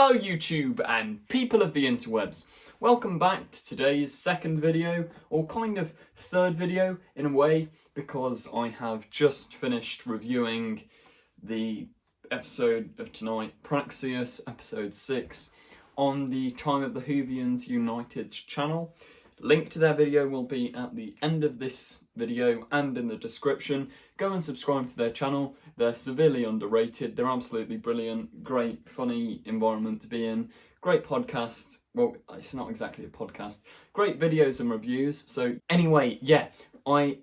Hello YouTube and people of the interwebs. Welcome back to today's second video, or kind of third video in a way, because I have just finished reviewing the episode of tonight, Praxeus, episode 6, on the Time of the Whovians United channel. Link to their video will be at the end of this video and in the description. Go and subscribe to their channel. They're severely underrated. They're absolutely brilliant. Great, funny environment to be in. Great podcast. Well, it's not exactly a podcast. Great videos and reviews. So anyway, yeah, I'm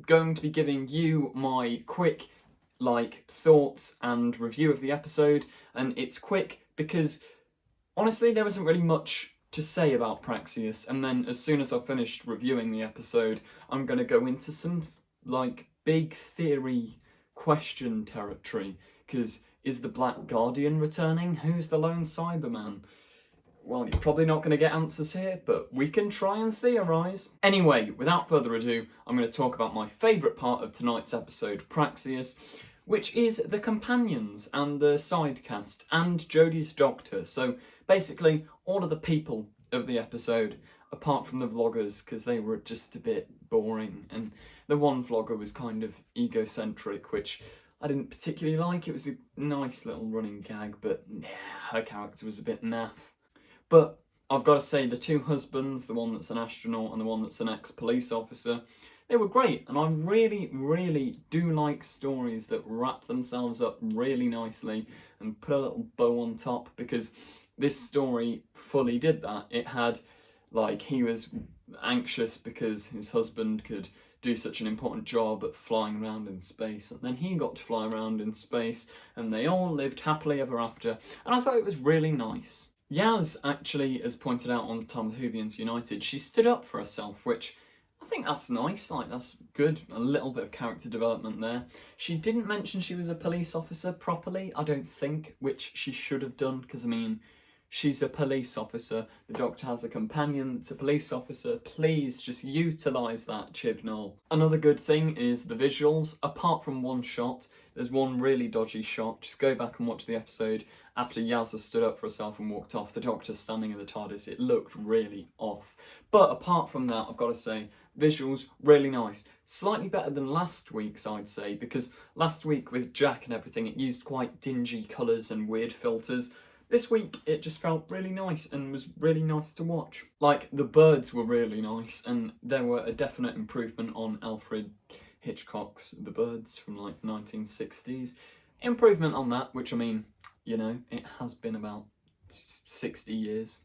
going to be giving you my quick thoughts and review of the episode. And it's quick because honestly, there isn't really much to say about Praxeus, and then as soon as I've finished reviewing the episode, I'm going to go into some big theory question territory, because is the Black Guardian returning? Who's the lone Cyberman? Well, you're probably not going to get answers here, but we can try and theorise. Anyway, without further ado, I'm going to talk about my favourite part of tonight's episode, Praxeus, which is the companions and the sidecast and Jodie's doctor. So basically all of the people of the episode, apart from the vloggers, because they were just a bit boring, and the one vlogger was kind of egocentric, which I didn't particularly like. It was a nice little running gag, but yeah, her character was a bit naff. But I've got to say, the two husbands, the one that's an astronaut and the one that's an ex-police officer, they were great, and I really do like stories that wrap themselves up really nicely and put a little bow on top, because this story fully did that. It had, he was anxious because his husband could do such an important job at flying around in space, and then he got to fly around in space, and they all lived happily ever after, and I thought it was really nice. Yaz actually, as pointed out on the Time of the Whovians United, she stood up for herself, which I think that's nice, that's good, a little bit of character development there. She didn't mention she was a police officer properly, I don't think, which she should have done, because I mean, she's a police officer, the Doctor has a companion that's a police officer. Please just utilise that, Chibnall. Another good thing is the visuals. Apart from one shot, there's one really dodgy shot. Just go back and watch the episode after Yaz has stood up for herself and walked off. The Doctor's standing in the TARDIS. It looked really off. But apart from that, I've got to say, visuals, really nice. Slightly better than last week's, I'd say, because last week with Jack and everything, it used quite dingy colours and weird filters. This week, it just felt really nice and was really nice to watch. The birds were really nice, and there were a definite improvement on Alfred Hitchcock's The Birds from 1960s. Improvement on that, which I mean, you know, it has been about 60 years.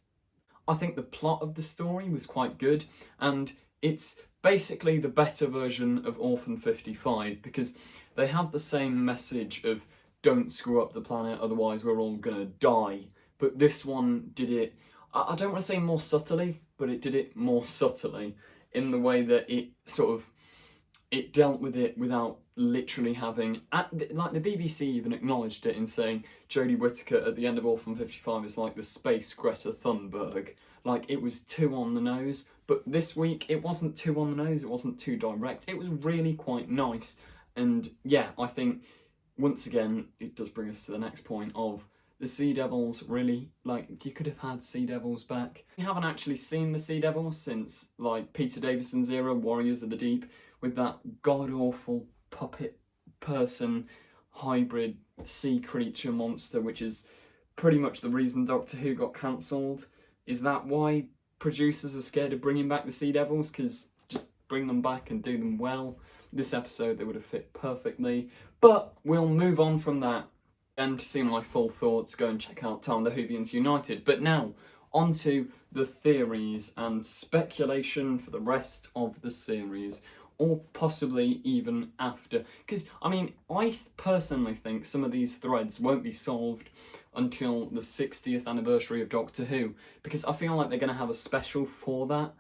I think the plot of the story was quite good, and it's basically the better version of Orphan 55, because they have the same message of don't screw up the planet, otherwise we're all gonna die. But this one did it, I don't want to say more subtly, but it did it more subtly in the way that it dealt with it without literally having, the BBC even acknowledged it in saying Jodie Whittaker at the end of Orphan 55 is like the space Greta Thunberg. It was too on the nose, but this week it wasn't too on the nose, it wasn't too direct, it was really quite nice. And yeah, I think once again, it does bring us to the next point of the Sea Devils. Really, you could have had Sea Devils back. We haven't actually seen the Sea Devils since, Peter Davison's era, Warriors of the Deep, with that god-awful puppet person hybrid sea creature monster, which is pretty much the reason Doctor Who got cancelled. Is that why producers are scared of bringing back the Sea Devils? Because just bring them back and do them well. This episode, they would have fit perfectly. But we'll move on from that. And to see my full thoughts, go and check out Time of the Whovians United. But now, on to the theories and speculation for the rest of the series. Or possibly even after. Because, I mean, I personally think some of these threads won't be solved until the 60th anniversary of Doctor Who. Because I feel like they're going to have a special for that.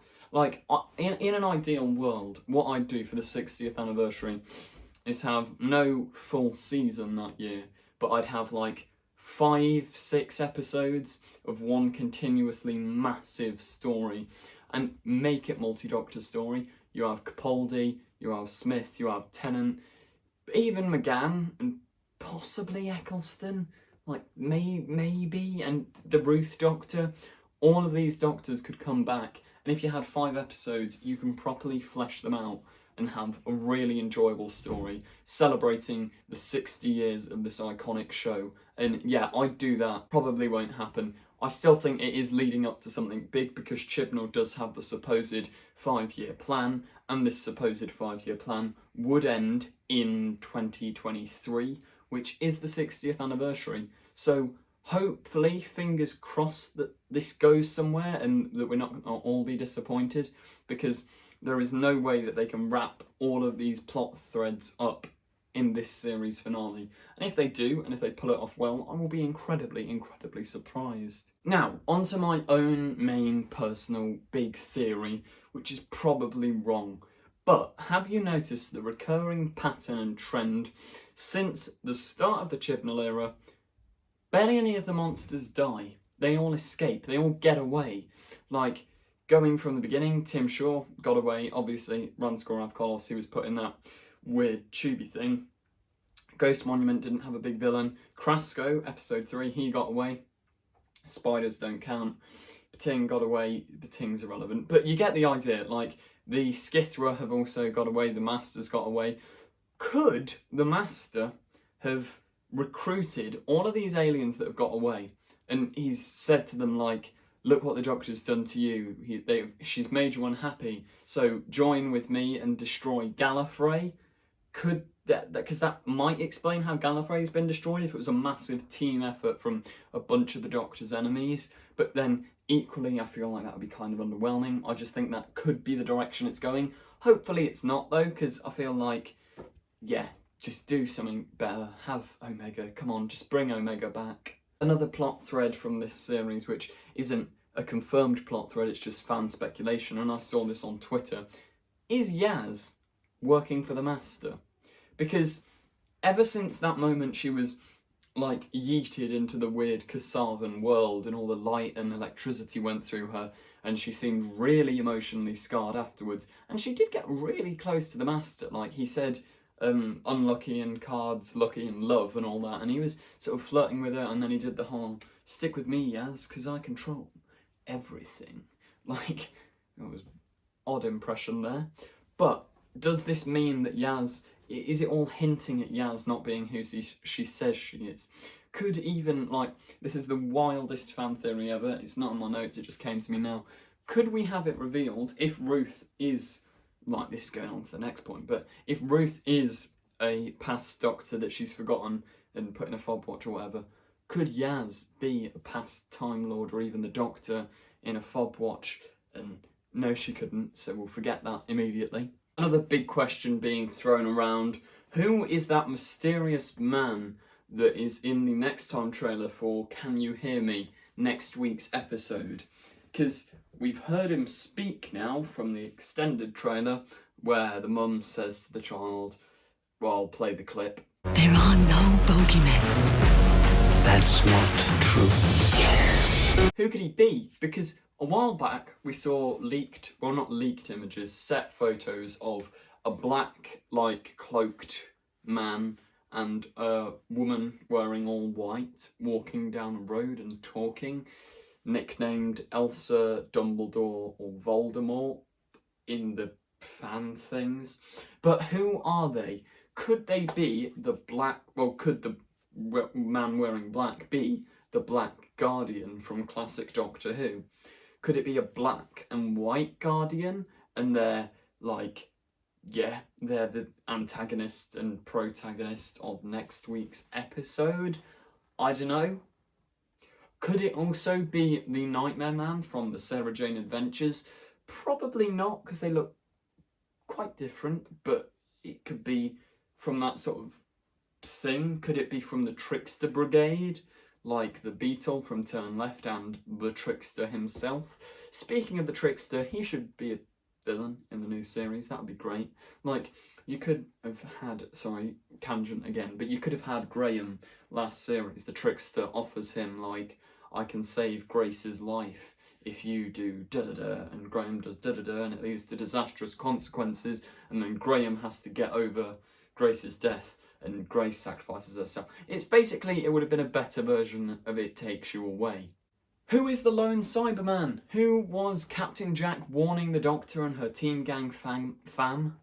In an ideal world, what I'd do for the 60th anniversary is have no full season that year, but I'd have 5-6 episodes of one continuously massive story and make it multi-Doctor story. You have Capaldi, you have Smith, you have Tennant, even McGann and possibly Eccleston, like maybe, and the Ruth Doctor. All of these Doctors could come back, and if you had 5 episodes, you can properly flesh them out and have a really enjoyable story celebrating the 60 years of this iconic show. And yeah, I'd do that. Probably won't happen. I still think it is leading up to something big because Chibnall does have the supposed 5-year plan, and this supposed 5-year plan would end in 2023, which is the 60th anniversary. So hopefully, fingers crossed, that this goes somewhere and that we're not going to all be disappointed, because there is no way that they can wrap all of these plot threads up in this series finale. And if they do, and if they pull it off well, I will be incredibly, incredibly surprised. Now, onto my own main personal big theory, which is probably wrong. But have you noticed the recurring pattern and trend since the start of the Chibnall era? Barely any of the monsters die. They all escape. They all get away. Like, going from the beginning, Tim Shaw got away. Obviously, Ranskorav Kolos, he was put in that weird tubey thing. Ghost Monument didn't have a big villain. Krasko, episode 3, he got away. Spiders don't count. Bating got away. Bating's irrelevant. But you get the idea. Like, the Skithra have also got away. The Master's got away. Could the Master have recruited all of these aliens that have got away? And he's said to them, like, look what the Doctor's done to you. She's made you unhappy. So join with me and destroy Gallifrey. Could that, because that might explain how Gallifrey's been destroyed if it was a massive team effort from a bunch of the Doctor's enemies. But then equally, I feel like that would be kind of underwhelming. I just think that could be the direction it's going. Hopefully it's not though, because I feel like, yeah, just do something better. Have Omega. Come on, just bring Omega back. Another plot thread from this series, which isn't a confirmed plot thread, it's just fan speculation, and I saw this on Twitter. Is Yaz working for the Master? Because ever since that moment she was, like, yeeted into the weird Kasavan world and all the light and electricity went through her, and she seemed really emotionally scarred afterwards, and she did get really close to the Master. Like, he said, unlucky in cards, lucky in love and all that, and he was sort of flirting with her, and then he did the whole stick with me, Yaz, because I control everything. Like, it was odd impression there. But does this mean that Yaz, is it all hinting at Yaz not being who she says she is? Could even, like, this is the wildest fan theory ever, it's not on my notes, it just came to me now. Could we have it revealed if Ruth is, like, this is going on to the next point, but if Ruth is a past Doctor that she's forgotten and put in a fob watch or whatever, could Yaz be a past Time Lord or even the Doctor in a fob watch? And no, she couldn't, so we'll forget that immediately. Another big question being thrown around, who is that mysterious man that is in the next time trailer for Can You Hear Me, next week's episode? Because we've heard him speak now from the extended trailer where the mum says to the child, well, I'll play the clip. There are no bogeymen. That's not true. Who could he be? Because a while back we saw leaked, well, not leaked images, set photos of a black, like, cloaked man and a woman wearing all white walking down a road and talking, nicknamed Elsa, Dumbledore or Voldemort in the fan things. But who are they? Could they be the black, well, could the man wearing black be the Black Guardian from classic Doctor Who? Could it be a black and white Guardian and they're, like, yeah, they're the antagonist and protagonist of next week's episode? I don't know. Could it also be the Nightmare Man from the Sarah Jane Adventures? Probably not, because they look quite different, but it could be from that sort of thing. Could it be from the Trickster Brigade, like the Beetle from Turn Left and the Trickster himself? Speaking of the Trickster, he should be a villain in the new series. That would be great. Like, you could have had, sorry, tangent again, but you could have had Graham last series. The Trickster offers him, like, I can save Grace's life if you do da-da-da, and Graham does da-da-da, and it leads to disastrous consequences, and then Graham has to get over Grace's death and Grace sacrifices herself. It's basically, it would have been a better version of It Takes You Away. Who is the lone Cyberman? Who was Captain Jack warning the Doctor and her team gang fam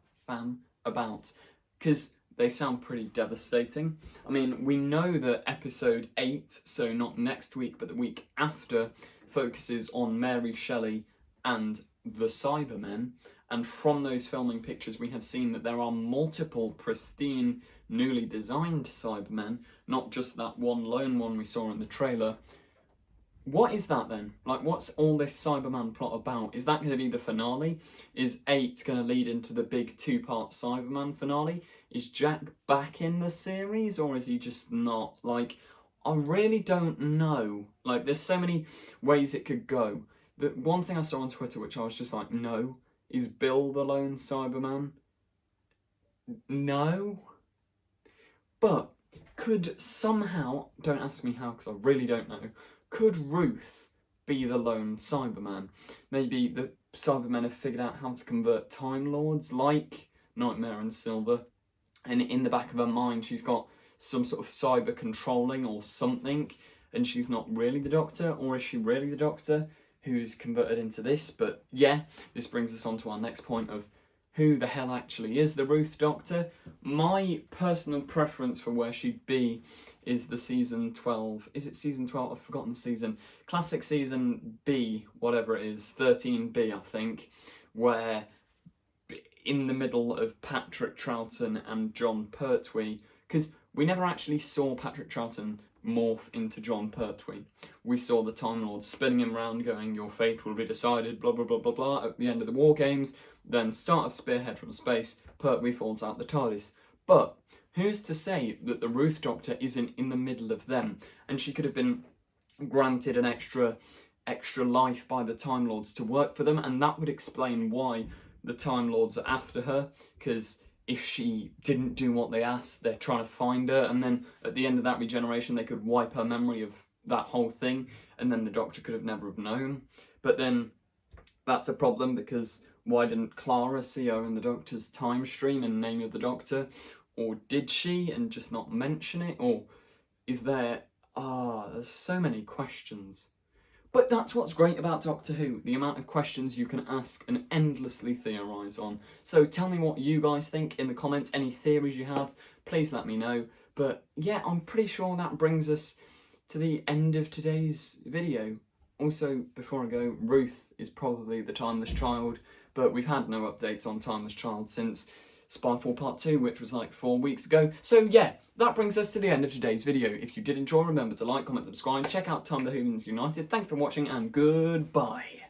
about? Because they sound pretty devastating. I mean, we know that episode 8, so not next week, but the week after, focuses on Mary Shelley and the Cybermen. And from those filming pictures, we have seen that there are multiple pristine, newly designed Cybermen, not just that one lone one we saw in the trailer. What is that then? Like, what's all this Cyberman plot about? Is that going to be the finale? Is 8 going to lead into the big 2-part Cyberman finale? Is Jack back in the series, or is he just not? Like, I really don't know. Like, there's so many ways it could go. The one thing I saw on Twitter, which I was just like, no, is Bill the lone Cyberman? No? But could somehow, don't ask me how because I really don't know, could Ruth be the lone Cyberman? Maybe the Cybermen have figured out how to convert Time Lords like Nightmare and Silver, and in the back of her mind she's got some sort of cyber controlling or something, and she's not really the Doctor, or is she really the Doctor who's converted into this? But yeah, this brings us on to our next point of who the hell actually is the Ruth Doctor. My personal preference for where she'd be is the season 12. Is it season 12? I've forgotten the season. Classic season B, whatever it is, 13B I think, where in the middle of Patrick Troughton and John Pertwee, because we never actually saw Patrick Troughton morph into John Pertwee. We saw the Time Lord spinning him around going, your fate will be decided, blah blah blah blah blah, at the end of the War Games. Then start of Spearhead from space, Pertwee falls out the TARDIS. But who's to say that the Ruth Doctor isn't in the middle of them, and she could have been granted an extra life by the Time Lords to work for them, and that would explain why the Time Lords are after her, because if she didn't do what they asked, they're trying to find her, and then at the end of that regeneration they could wipe her memory of that whole thing, and then the Doctor could have never have known. But then that's a problem, because why didn't Clara see her in the Doctor's time stream in Name of the Doctor? Or did she and just not mention it? Or is there... there's so many questions. But that's what's great about Doctor Who, the amount of questions you can ask and endlessly theorise on. So tell me what you guys think in the comments, any theories you have, please let me know. But yeah, I'm pretty sure that brings us to the end of today's video. Also, before I go, Ruth is probably the Timeless Child, but we've had no updates on Timeless Child since Spyfall Part 2, which was like 4 weeks ago. So yeah, that brings us to the end of today's video. If you did enjoy, remember to like, comment, subscribe, check out Time the Humans United. Thanks for watching, and goodbye.